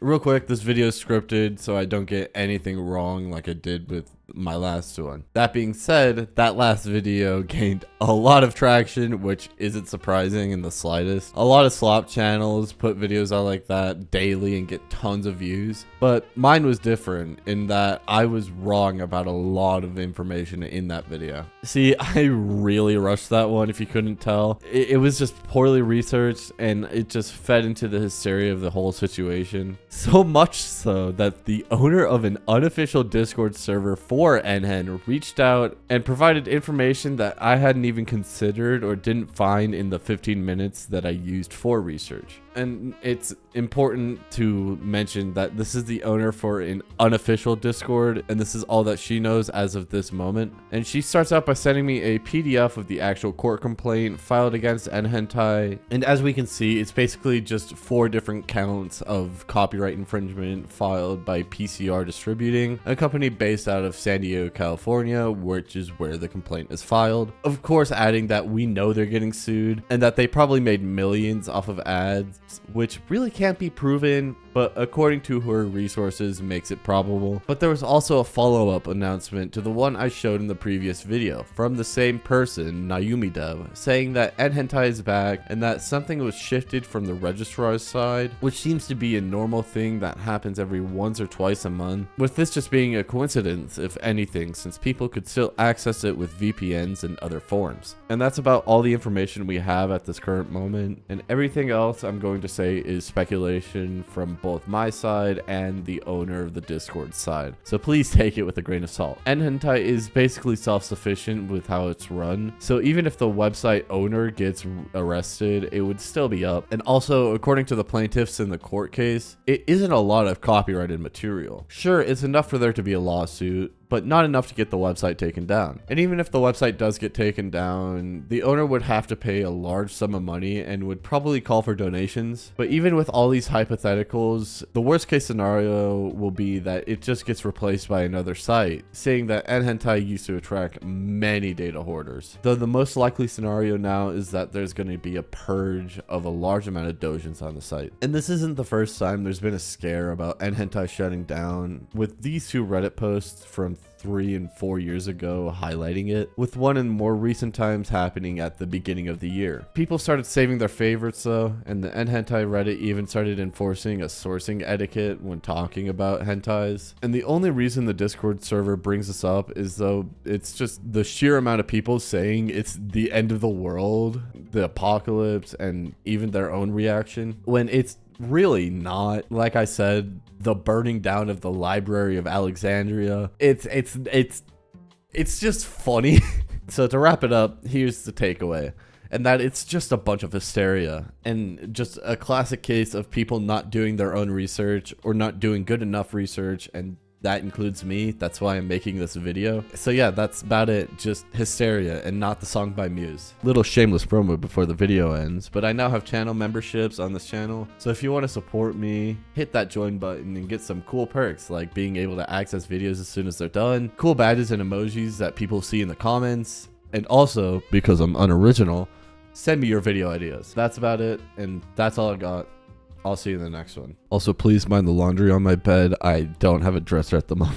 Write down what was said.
Real quick, this video is scripted so I don't get anything wrong like I did with my last one. That being said, that last video gained a lot of traction, which isn't surprising in the slightest. A lot of slop channels put videos out like that daily and get tons of views, but mine was different in that I was wrong about a lot of information in that video. See, I really rushed that one if you couldn't tell. It was just poorly researched and it just fed into the hysteria of the whole situation. So much so that the owner of an unofficial Discord server for nHen reached out and provided information that I hadn't even considered or didn't find in the 15 minutes that I used for research. And it's important to mention that this is the owner for an unofficial Discord, and this is all that she knows as of this moment. And she starts out by sending me a PDF of the actual court complaint filed against nHentai. And as we can see, it's basically just 4 different counts of copyright infringement filed by PCR Distributing, a company based out of San Diego, California, which is where the complaint is filed. Of course, adding that we know they're getting sued and that they probably made millions off of ads, which really can't be proven, but according to her resources makes it probable. But there was also a follow-up announcement to the one I showed in the previous video from the same person, Nayumi Dev, saying that nHentai is back and that something was shifted from the registrar's side, which seems to be a normal thing that happens every once or twice a month, with this just being a coincidence if anything, since people could still access it with VPNs and other forms. And that's about all the information we have at this current moment, and everything else I'm going to say is speculation from both my side and the owner of the Discord side, so please take it with a grain of salt. nHentai is basically self-sufficient with how it's run, so even if the website owner gets arrested, it would still be up. And also, according to the plaintiffs in the court case, it isn't a lot of copyrighted material. Sure, it's enough for there to be a lawsuit, but not enough to get the website taken down. And even if the website does get taken down, the owner would have to pay a large sum of money and would probably call for donations. But even with all these hypotheticals, the worst case scenario will be that it just gets replaced by another site, saying that nHentai used to attract many data hoarders. Though the most likely scenario now is that there's going to be a purge of a large amount of dojins on the site. And this isn't the first time there's been a scare about nHentai shutting down, with these 2 Reddit posts from 3 and 4 years ago highlighting it, with one in more recent times happening at the beginning of the year. People started saving their favorites though, and the nHentai Reddit even started enforcing a sourcing etiquette when talking about hentais. And the only reason the Discord server brings this up is though it's just the sheer amount of people saying it's the end of the world, the apocalypse, and even their own reaction, when it's really not. Like I said, the burning down of the Library of Alexandria, it's just funny. So to wrap it up, here's the takeaway, and that it's just a bunch of hysteria and just a classic case of people not doing their own research or not doing good enough research, and that includes me. That's why I'm making this video. So yeah, that's about it. Just hysteria and not the song by Muse. Little shameless promo before the video ends, but I now have channel memberships on this channel. So if you want to support me, hit that join button and get some cool perks like being able to access videos as soon as they're done, cool badges and emojis that people see in the comments, and also, because I'm unoriginal, send me your video ideas. That's about it, and that's all I got. I'll see you in the next one. Also, please mind the laundry on my bed. I don't have a dresser at the moment.